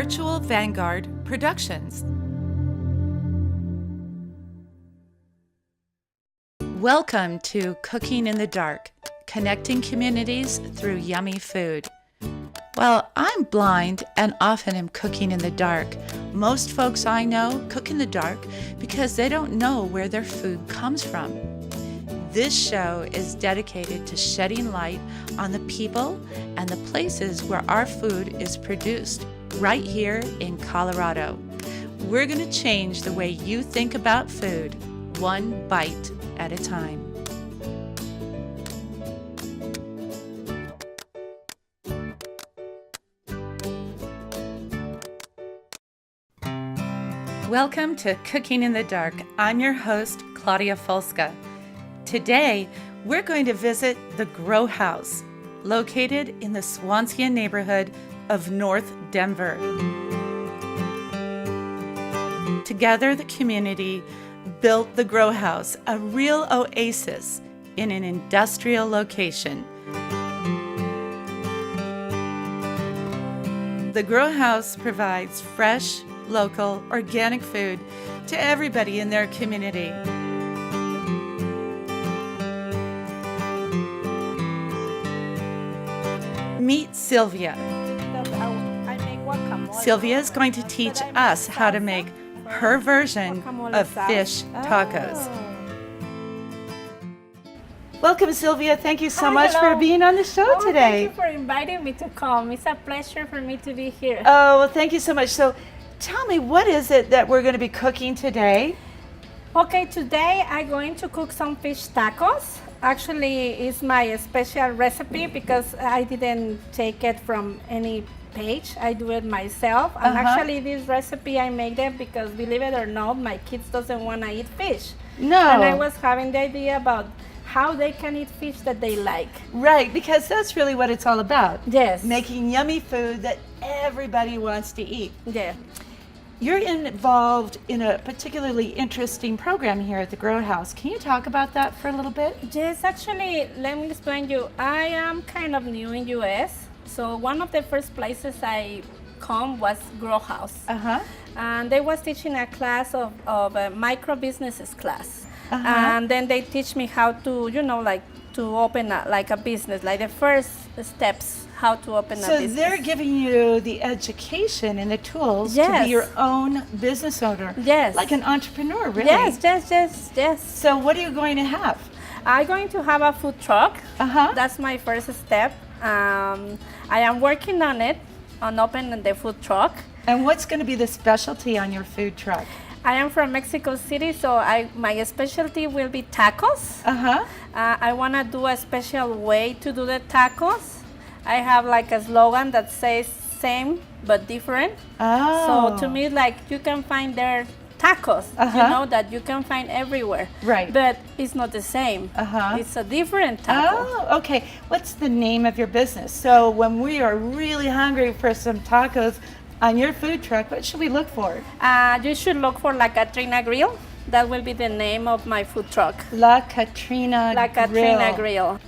Virtual Vanguard Productions. Welcome to Cooking in the Dark, connecting communities through yummy food. Well, I'm blind and often am cooking in the dark. Most folks I know cook in the dark because they don't know where their food comes from. This show is dedicated to shedding light on the people and the places where our food is produced, right here in Colorado. We're going to change the way you think about food, one bite at a time. Welcome to Cooking in the Dark. I'm your host, Claudia Folska. Today, we're going to visit the Grow Haus, located in the Swansea neighborhood of North Denver. Together, the community built the Grow Haus, a real oasis in an industrial location. The Grow Haus provides fresh, local, organic food to everybody in their community. Meet Sylvia. Sylvia is going to teach us how to make her version of fish tacos. Welcome, Sylvia. Thank you so much for being on the show today. Thank you for inviting me to come. It's a pleasure for me to be here. Oh, well, thank you so much. So tell me, what is it that we're going to be cooking today? Okay, today I'm going to cook some fish tacos. Actually, it's my special recipe because I didn't take it from any page. I do it myself. And actually, this recipe I made it because, believe it or not, my kids doesn't want to eat fish. No. And I was having the idea about how they can eat fish that they like. Right, because that's really what it's all about. Yes. Making yummy food that everybody wants to eat. Yeah. You're involved in a particularly interesting program here at the Grow Haus. Can you talk about that for a little bit? Yes, actually, let me explain you. I am kind of new in US, so one of the first places I come was Grow Haus. And they was teaching a class of a micro businesses class. And then they teach me how to, to open a business, like the first steps, how to open a business. So they're giving you the education and the tools to be your own business owner. Yes. Like an entrepreneur, really. Yes. So what are you going to have? I'm going to have a food truck. That's my first step. I am working on it, on opening the food truck. And what's going to be the specialty on your food truck? I am from Mexico City, so my specialty will be tacos. I want to do a special way to do the tacos. I have like a slogan that says same but different. So to me, like, you can find their tacos, that you can find everywhere. Right. But it's not the same. It's a different taco. Oh, okay. What's the name of your business? So when we are really hungry for some tacos on your food truck, what should we look for? You should look for La Katrina Grill. That will be the name of my food truck. La Katrina Grill.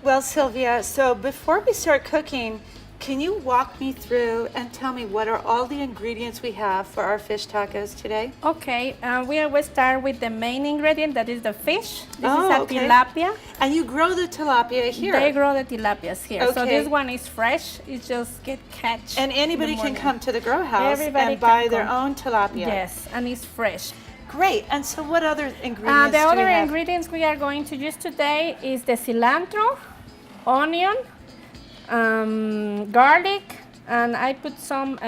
Well, Sylvia, so before we start cooking, can you walk me through and tell me what are all the ingredients we have for our fish tacos today? Okay, we always start with the main ingredient, that is the fish. This is a tilapia. And you grow the tilapia here? They grow the tilapias here. Okay. So this one is fresh. It just get catch. And anybody can come to the Grow Haus and buy their own tilapia? Yes, and it's fresh. Great. And so what other ingredients The other do we have? ingredients we are going to use today is the cilantro, onion, garlic, and I put some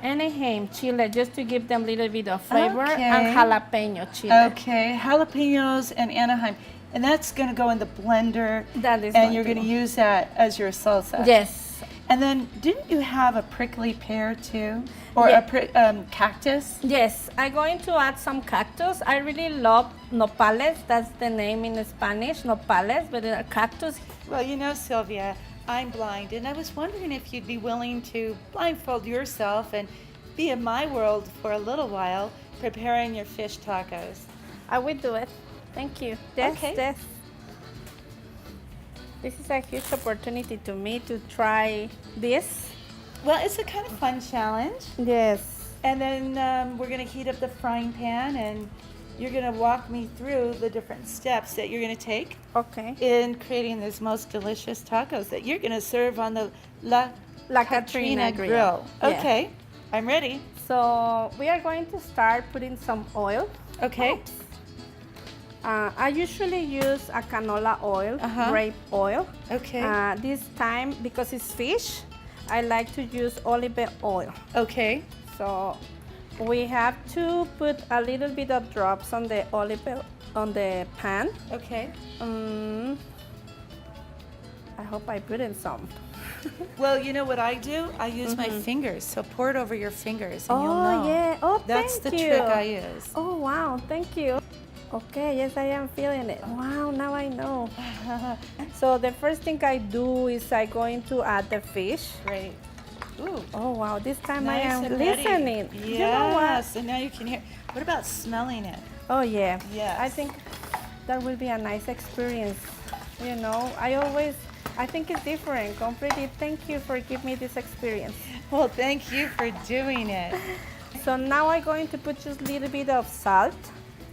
Anaheim chili just to give them a little bit of flavor, and jalapeno chili. Okay, jalapenos and Anaheim. And that's going to go in the blender. That is. And you're going to use that as your salsa. Yes. And then, didn't you have a prickly pear too? Or a cactus? Yes, I'm going to add some cactus. I really love nopales. That's the name in Spanish, nopales, but they're cactus. Well, you know, Sylvia, I'm blind, and I was wondering if you'd be willing to blindfold yourself and be in my world for a little while, preparing your fish tacos. I will do it. Thank you. Yes, yes. This is a huge opportunity to me to try this. Well, it's a kind of fun challenge. Yes. And then we're going to heat up the frying pan, and you're going to walk me through the different steps that you're going to take Okay. in creating these most delicious tacos that you're going to serve on the La Katrina Grill. Yeah. Okay, I'm ready. So we are going to start putting some oil. Okay. I usually use a canola oil, grape oil. Okay. This time, because it's fish, I like to use olive oil. Okay. So we have to put a little bit of drops on the olive oil on the pan. Okay. I hope I put in some. Well, you know what I do? I use my fingers. So pour it over your fingers and you'll know. Oh, yeah. Oh, That's the thank you. trick I use. Oh, wow. Thank you. Okay, yes, I am feeling it. Wow, now I know. So the first thing I do is I'm going to add the fish. Great. Ooh. Oh, wow. This time Nice I am and ready. listening. Yes. You know what? And now you can hear. What about smelling it? Oh, yeah. Yes. I think that will be a nice experience. You know, I think it's different completely. Thank you for giving me this experience. Well, thank you for doing it. So now I'm going to put just a little bit of salt.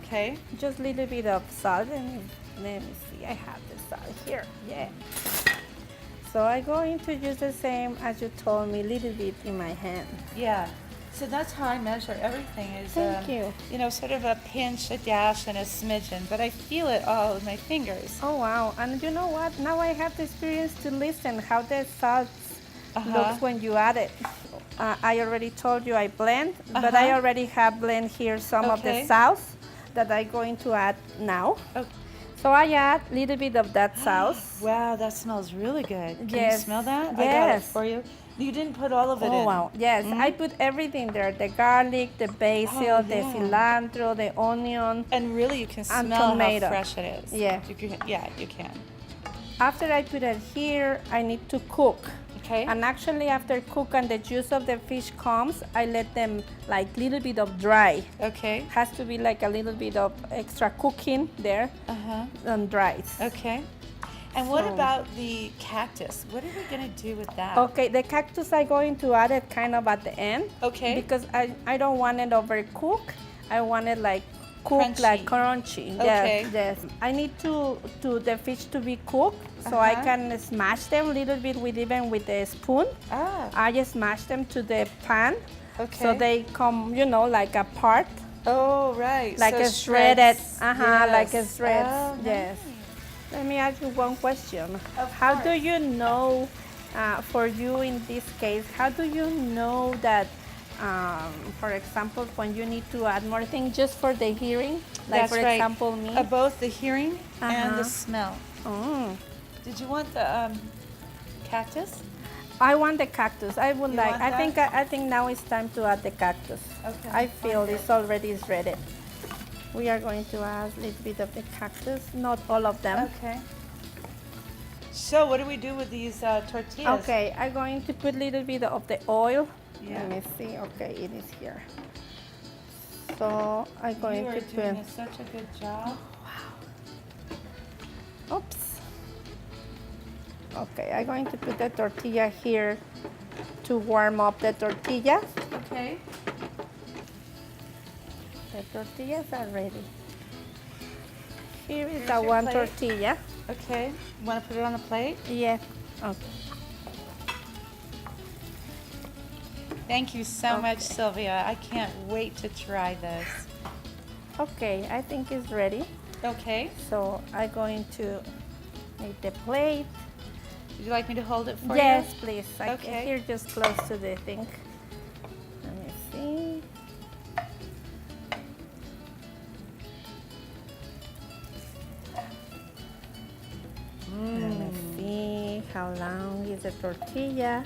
Okay. Just a little bit of salt, and let me see, I have the salt here. Yeah. So I'm going to use the same as you told me, a little bit in my hand. Yeah. So that's how I measure everything is, Thank you. You know, sort of a pinch, a dash, and a smidgen, but I feel it all with my fingers. Oh, wow. And you know what? Now I have the experience to listen how the salt looks when you add it. I already told you I blend, but I already have blend here some of the sauce that I'm going to add now. Okay. So I add a little bit of that sauce. Wow, that smells really good. Can you Yes. smell that? Yes. I got it for you. You didn't put all of it in. Oh, wow. Yes, I put everything there. The garlic, the basil, the cilantro, the onion. And really, you can And smell tomato. how fresh it is. Yeah. You can. After I put it here, I need to cook. Okay. And actually, after cook and the juice of the fish comes, I let them like little bit of dry. Okay. Has to be like a little bit of extra cooking there and dries. Okay. And what So- about the cactus? What are we going to do with that? Okay, the cactus I'm going to add it kind of at the end. Okay. Because I don't want it overcooked. I want it like cooked, Crunchy. like crunchy. Okay. Yes, yes. I need the fish to be cooked, so I can smash them a little bit even with a spoon. Ah. I just smash them to the pan, Okay. so they come, like a part, Oh, right. like So a shredded. shreds. Like a Yes. shred. Oh, Yes. Let me ask you one question. Of How do course. you know, for you in this case, how do you know that, for example, when you need to add more things just for the hearing? Like, That's for right. example, me? Both the hearing and the smell. Mm. Did you want the cactus? I want the cactus. I would You like. want I that? think now it's time to add the cactus. Okay, I feel okay. it's already ready. We are going to add a little bit of the cactus, not all of them. Okay. So what do we do with these tortillas? Okay, I'm going to put a little bit of the oil. Yeah. Let me see. Okay, it is here. So I'm going You are to doing put. such a good job. Oops. Okay, I'm going to put the tortilla here to warm up the tortilla. Okay. The tortillas are ready. Here is Here's the your one plate. tortilla. Okay. Want to put it on the plate? Yes. Okay. Thank you so much, Sylvia. I can't wait to try this. Okay, I think it's ready. Okay. So I'm going to make the plate. Would you like me to hold it for Yes, you? please. Okay. Here, just close to the thing. Let me see. Let me see how long is the tortilla.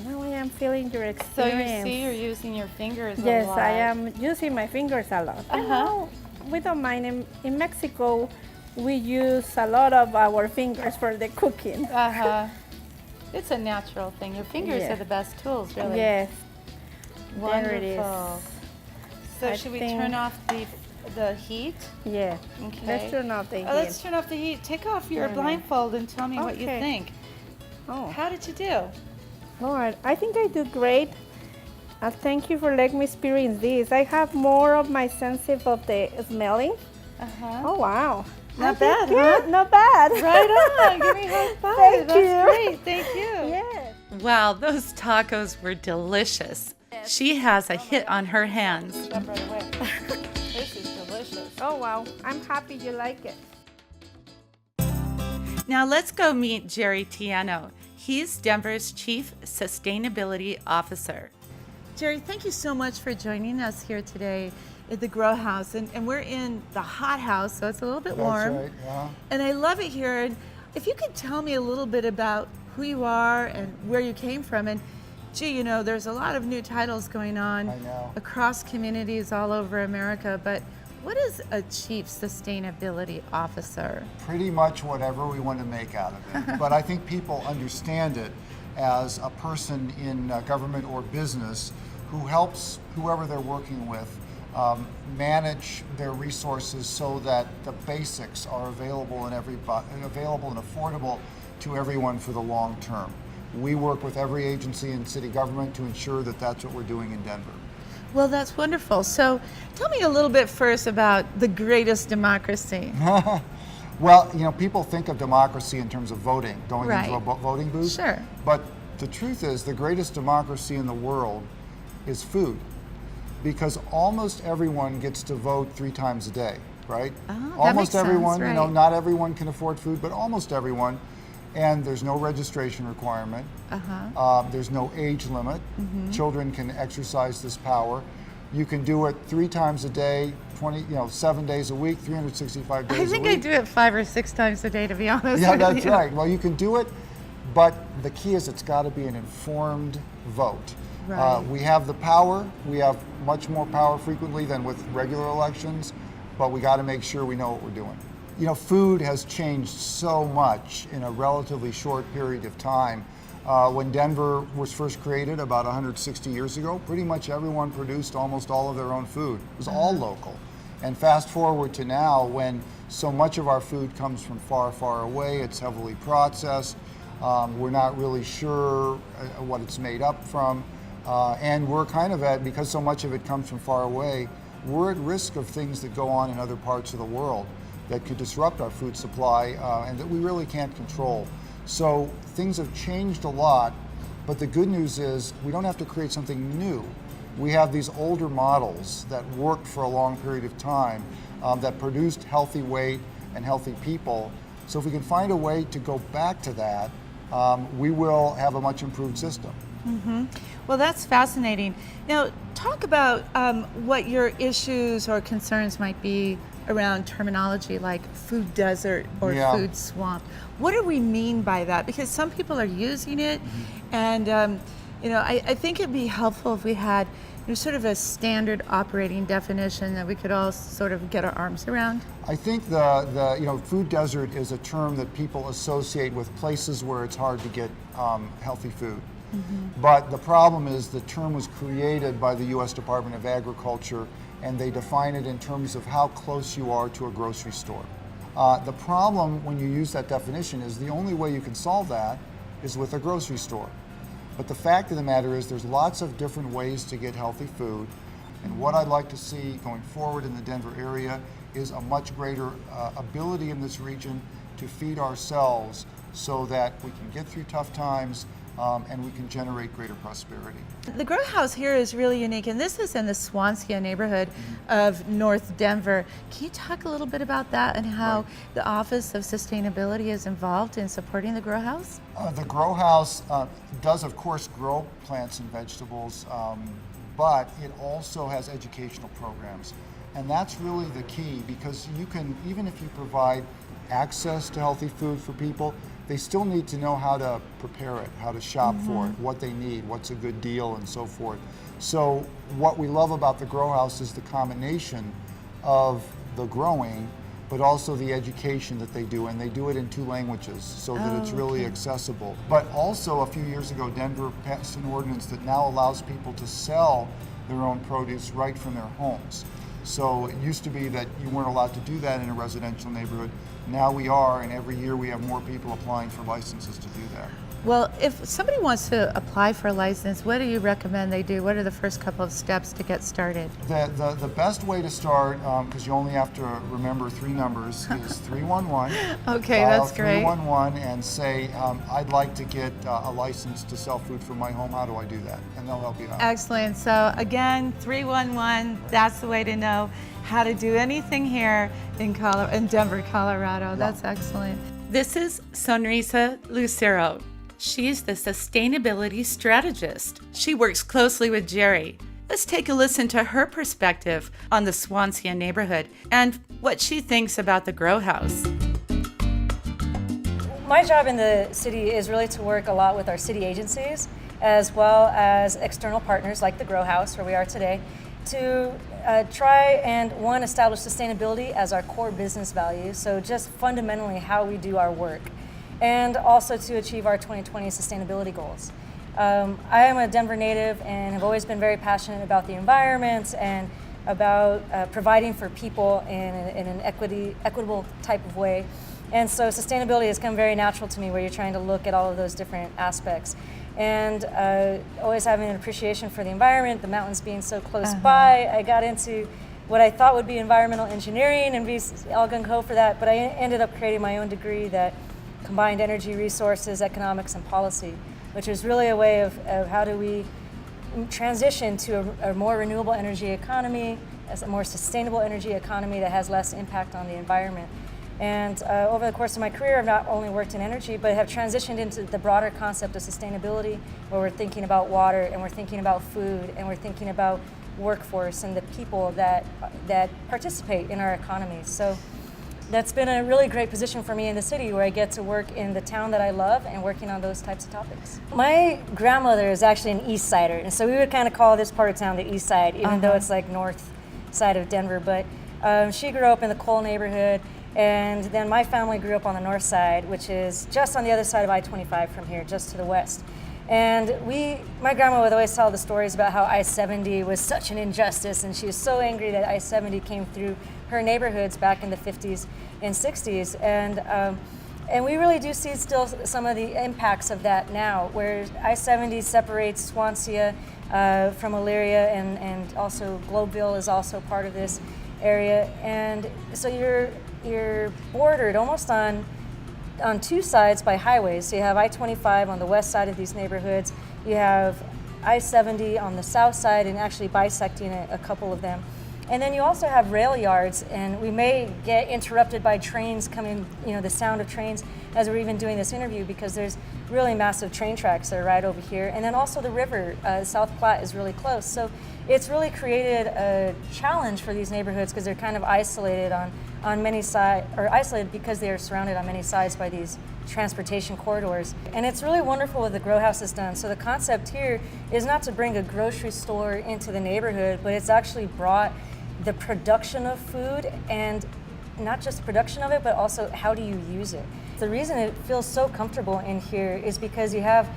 Now I am feeling your So you experience. see, you're using your fingers a Yes, lot. I am using my fingers a lot. Uh-huh. We don't mind. In Mexico, we use a lot of our fingers for the cooking. Uh-huh. It's a natural thing. Your fingers Yeah. are the best tools, really. Yes. Wonderful. There it is. So I should we think- turn off the heat? Yeah. Okay. Let's turn off the heat. Oh, let's turn off the heat. Take off your Yeah. blindfold and tell me what you Okay. think. Oh. How did you do? Lord, I think I do great. Thank you for letting me experience this. I have more of my sense of the smelling. Oh, wow. Not bad, huh? Not bad. Right on. Give me a high five. Thank That's you. great. Thank you. Yes. Wow, those tacos were delicious. She has a hit on her hands. Stop right away. This is delicious. Oh, wow. I'm happy you like it. Now let's go meet Jerry Tiano. He's Denver's Chief Sustainability Officer. Jerry, thank you so much for joining us here today at the Grow House. And we're in the hot house, so it's a little bit warm. That's right, yeah. And I love it here. And if you could tell me a little bit about who you are and where you came from. And gee, you know, there's a lot of new titles going on across communities all over America, but what is a Chief Sustainability Officer? Pretty much whatever we want to make out of it. But I think people understand it as a person in government or business who helps whoever they're working with manage their resources so that the basics are available and affordable to everyone for the long term. We work with every agency in city government to ensure that that's what we're doing in Denver. Well, that's wonderful. So tell me a little bit first about the greatest democracy. Well, you know, people think of democracy in terms of voting, going Right. into a voting booth. Sure. But the truth is the greatest democracy in the world is food, because almost everyone gets to vote 3 times a day, right? Oh, that almost makes sense, everyone, you know, right. not everyone can afford food, but almost everyone. And there's no registration requirement. There's no age limit. Children can exercise this power. You can do it 3 times a day, 7 days a week, 365 days a week. I think I do it 5 or 6 times a day, to be honest Yeah, with that's you. right. Well, you can do it, but the key is it's got to be an informed vote. Right. We have the power. We have much more power frequently than with regular elections, but we got to make sure we know what we're doing. You know, food has changed so much in a relatively short period of time. When Denver was first created about 160 years ago, pretty much everyone produced almost all of their own food. It was all local. And fast forward to now, when so much of our food comes from far, far away, it's heavily processed, we're not really sure what it's made up from, and we're kind of because so much of it comes from far away, we're at risk of things that go on in other parts of the world that could disrupt our food supply and that we really can't control. So things have changed a lot, but the good news is we don't have to create something new. We have these older models that worked for a long period of time that produced healthy weight and healthy people. So if we can find a way to go back to that, we will have a much improved system. Well, that's fascinating. Now, talk about what your issues or concerns might be around terminology like food desert or food swamp. What do we mean by that? Because some people are using it, and you know, I think it'd be helpful if we had sort of a standard operating definition that we could all sort of get our arms around. I think the food desert is a term that people associate with places where it's hard to get healthy food. But the problem is the term was created by the U.S. Department of Agriculture, and they define it in terms of how close you are to a grocery store. The problem when you use that definition is the only way you can solve that is with a grocery store. But the fact of the matter is there's lots of different ways to get healthy food, and what I'd like to see going forward in the Denver area is a much greater ability in this region to feed ourselves so that we can get through tough times and we can generate greater prosperity. The Grow House here is really unique, and this is in the Swansea neighborhood of North Denver. Can you talk a little bit about that and how the Office of Sustainability is involved in supporting the Grow House? The Grow House does, of course, grow plants and vegetables, but it also has educational programs. And that's really the key, because you can, even if you provide access to healthy food for people, they still need to know how to prepare it, how to shop for it, what they need, what's a good deal, and so forth. So what we love about the Grow House is the combination of the growing, but also the education that they do, and they do it in 2 languages so that it's really accessible. But also a few years ago, Denver passed an ordinance that now allows people to sell their own produce right from their homes. So it used to be that you weren't allowed to do that in a residential neighborhood. Now we are, and every year we have more people applying for licenses to do that. Well, if somebody wants to apply for a license, what do you recommend they do? What are the first couple of steps to get started? The best way to start, because you only have to remember 3 numbers, is 311. Okay, Dial that's great. 311 and say, I'd like to get a license to sell food from my home. How do I do that? And they'll help you out. Excellent. So again, 311, that's the way to know how to do anything here in Denver, Colorado. Yeah. That's excellent. This is Sonrisa Lucero. She's the sustainability strategist. She works closely with Jerry. Let's take a listen to her perspective on the Swansea neighborhood and what she thinks about the Grow House. My job in the city is really to work a lot with our city agencies as well as external partners like the Grow House, where we are today, to try and, one, establish sustainability as our core business value, so just fundamentally how we do our work, and also to achieve our 2020 sustainability goals. I am a Denver native and have always been very passionate about the environment and about providing for people in an equitable type of way. And so sustainability has come very natural to me, where you're trying to look at all of those different aspects. And always having an appreciation for the environment, the mountains being so close by, I got into what I thought would be environmental engineering and be all gung-ho for that, but I ended up creating my own degree that combined energy resources, economics, and policy, which is really a way of how do we transition to a more renewable energy economy, as a more sustainable energy economy that has less impact on the environment. And over the course of my career, I've not only worked in energy, but have transitioned into the broader concept of sustainability, where we're thinking about water, and we're thinking about food, and we're thinking about workforce and the people that participate in our economy. So that's been a really great position for me in the city, where I get to work in the town that I love and working on those types of topics. My grandmother is actually an East Sider, and so we would kind of call this part of town the East Side, even though it's like north side of Denver. But she grew up in the Cole neighborhood, and then my family grew up on the north side, which is just on the other side of I-25 from here, just to the west. And my grandma would always tell the stories about how I-70 was such an injustice, and she was so angry that I-70 came through her neighborhoods back in the 50s and 60s. And we really do see still some of the impacts of that now, where I-70 separates Swansea from Elyria, and also Globeville is also part of this area. And so you're bordered almost on 2 sides by highways. So you have I-25 on the west side of these neighborhoods. You have I-70 on the south side, and actually bisecting a couple of them. And then you also have rail yards, and we may get interrupted by trains coming, the sound of trains as we're even doing this interview, because there's really massive train tracks that are right over here. And then also the river, South Platte, is really close. So it's really created a challenge for these neighborhoods, because they're kind of isolated on many sides, or isolated because they are surrounded on many sides by these transportation corridors. And it's really wonderful what the Grow House has done. So the concept here is not to bring a grocery store into the neighborhood, but it's actually brought the production of food, and not just the production of it, but also how do you use it. The reason it feels so comfortable in here is because you have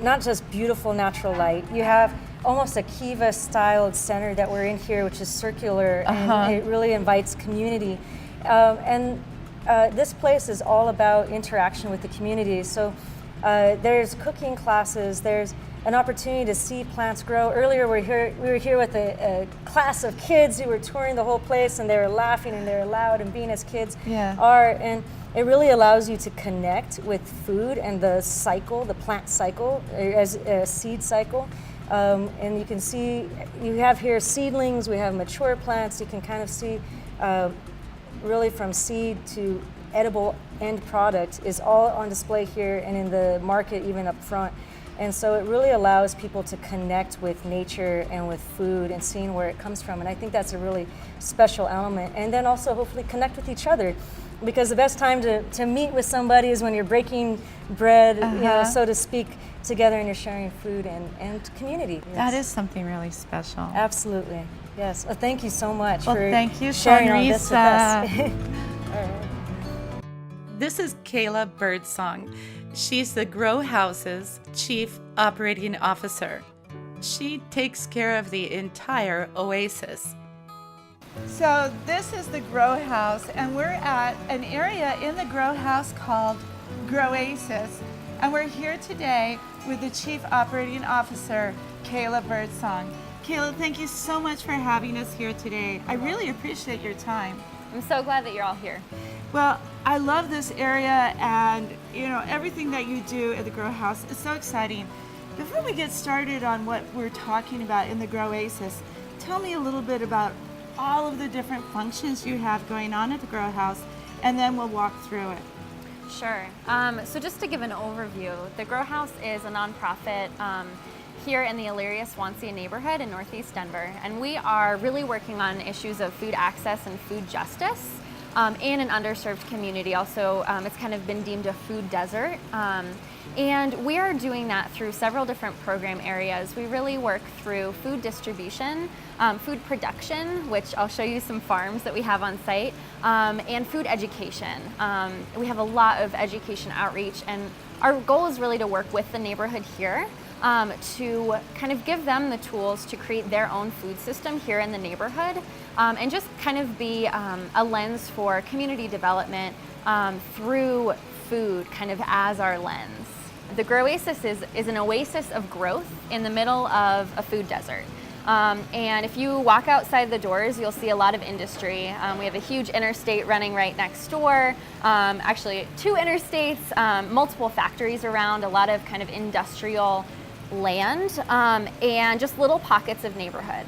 not just beautiful natural light, you have almost a Kiva styled center that we're in here, which is circular, and it really invites community. This place is all about interaction with the community. So there's cooking classes, there's an opportunity to see plants grow. Earlier we were here with a class of kids who were touring the whole place, and they were laughing and they were loud and being as kids are. And it really allows you to connect with food and the cycle, the plant cycle, as a seed cycle. And you can see, you have here seedlings, we have mature plants. You can kind of see really from seed to edible end product is all on display here, and in the market even up front. And so it really allows people to connect with nature and with food and seeing where it comes from. And I think that's a really special element. And then also hopefully connect with each other, because the best time to meet with somebody is when you're breaking bread, so to speak, together, and you're sharing food and community. That is something really special. Absolutely. Yes. Well, thank you so much for thank you, sharing all this with us. All right. This is Kayla Birdsong. She's the Grow House's Chief Operating Officer. She takes care of the entire oasis. So this is the Grow House, and we're at an area in the Grow House called Grow Haus. and we're here today with the Chief Operating Officer, Kayla Birdsong. Kayla, thank you so much for having us here today. I really appreciate your time. I'm so glad that you're all here. Well, I love this area, and everything that you do at the Grow House is so exciting. Before we get started on what we're talking about in the Grow Oasis, tell me a little bit about all of the different functions you have going on at the Grow House, and then we'll walk through it. Sure. So just to give an overview, the Grow House is a nonprofit here in the Elyria Swansea neighborhood in Northeast Denver, and we are really working on issues of food access and food justice in an underserved community. Also, it's kind of been deemed a food desert. And we are doing that through several different program areas. We really work through food distribution, food production, which I'll show you some farms that we have on site, and food education. We have a lot of education outreach, and our goal is really to work with the neighborhood here to kind of give them the tools to create their own food system here in the neighborhood, and just kind of be a lens for community development through food kind of as our lens. The Grow Oasis is an oasis of growth in the middle of a food desert. And if you walk outside the doors, you'll see a lot of industry. We have a huge interstate running right next door, actually 2 interstates, multiple factories around, a lot of kind of industrial land, and just little pockets of neighborhood.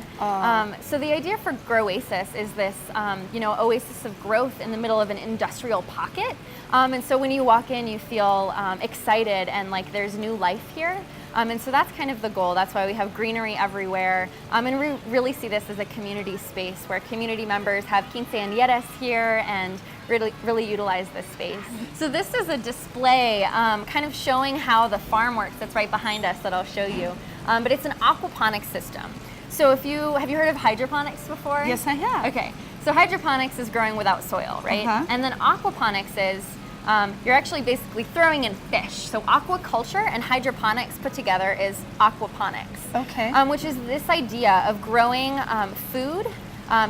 So the idea for Grow Oasis is this, oasis of growth in the middle of an industrial pocket. And so when you walk in, you feel excited and like there's new life here. And so that's kind of the goal. That's why we have greenery everywhere. And we really see this as a community space where community members have quinceañeras here and really utilize this space. So this is a display kind of showing how the farm works that's right behind us that I'll show you. But it's an aquaponics system. So have you heard of hydroponics before? Yes, I have. Okay, so hydroponics is growing without soil, right? And then aquaponics is you're actually basically throwing in fish. So aquaculture and hydroponics put together is aquaponics. Okay. Which is this idea of growing food,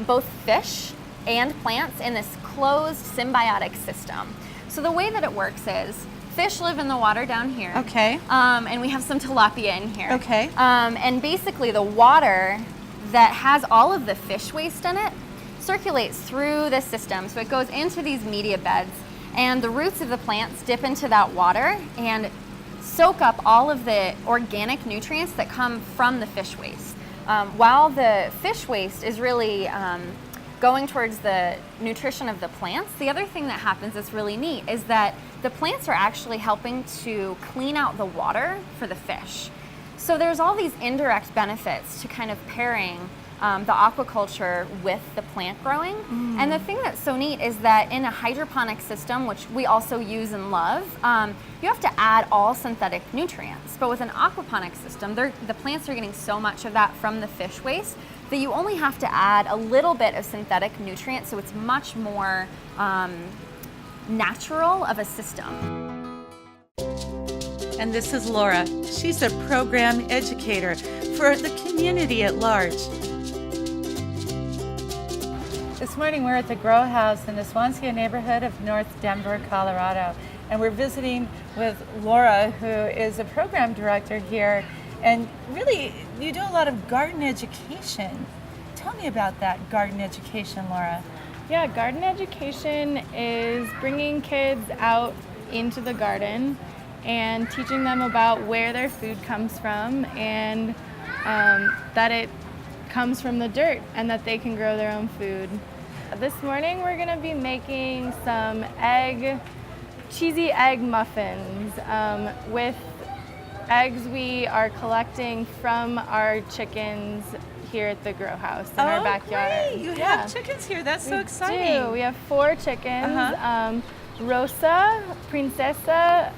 both fish and plants, in this closed symbiotic system. So the way that it works is fish live in the water down here. Okay. And we have some tilapia in here. Okay. And basically the water that has all of the fish waste in it circulates through this system. So it goes into these media beds, and the roots of the plants dip into that water and soak up all of the organic nutrients that come from the fish waste. While the fish waste is really going towards the nutrition of the plants, the other thing that happens that's really neat is that the plants are actually helping to clean out the water for the fish. So there's all these indirect benefits to kind of pairing the aquaculture with the plant growing. And the thing that's so neat is that in a hydroponic system, which we also use and love, you have to add all synthetic nutrients. But with an aquaponic system, the plants are getting so much of that from the fish waste that you only have to add a little bit of synthetic nutrients, so it's much more natural of a system. And this is Laura. She's a program educator for the community at large. This morning we're at the Grow House in the Swansea neighborhood of North Denver, Colorado. And we're visiting with Laura, who is a program director here. And really, you do a lot of garden education. Tell me about that garden education, Laura. Yeah, garden education is bringing kids out into the garden and teaching them about where their food comes from, and that it comes from the dirt and that they can grow their own food. This morning we're going to be making some cheesy egg muffins with eggs we are collecting from our chickens here at the Grow House in our backyard. Great. You have chickens here. That's so exciting. We have 4 chickens. Rosa, Princesa,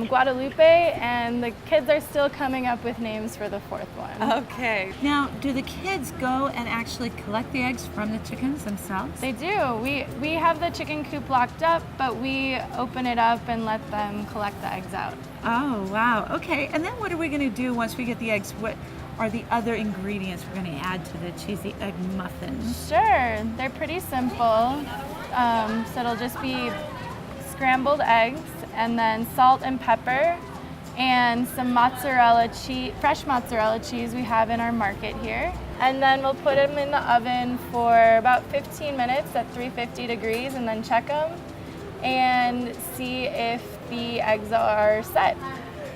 Guadalupe, and the kids are still coming up with names for the 4th one. Okay. Now, do the kids go and actually collect the eggs from the chickens themselves? They do. We have the chicken coop locked up, but we open it up and let them collect the eggs out. Oh, wow. Okay. And then what are we going to do once we get the eggs? What are the other ingredients we're going to add to the cheesy egg muffins? Sure. They're pretty simple. So it'll just be scrambled eggs and then salt and pepper, and some mozzarella cheese, fresh mozzarella cheese we have in our market here. And then we'll put them in the oven for about 15 minutes at 350 degrees and then check them and see if the eggs are set.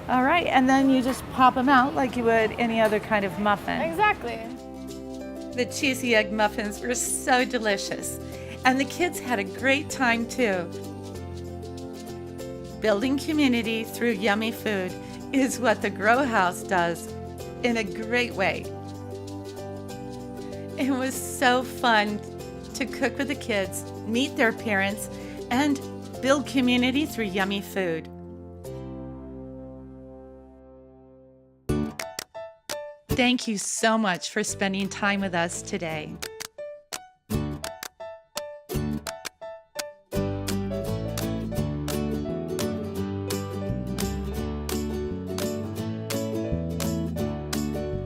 All right, and then you just pop them out like you would any other kind of muffin. Exactly. The cheesy egg muffins were so delicious, and the kids had a great time too. Building community through yummy food is what the Grow House does in a great way. It was so fun to cook with the kids, meet their parents, and build community through yummy food. Thank you so much for spending time with us today.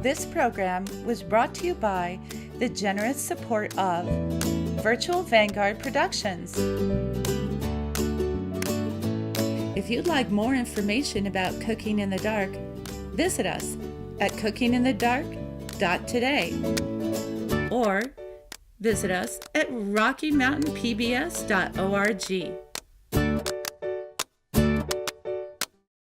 This program was brought to you by the generous support of Virtual Vanguard Productions. If you'd like more information about cooking in the dark, visit us at cookinginthedark.today or visit us at rockymountainpbs.org.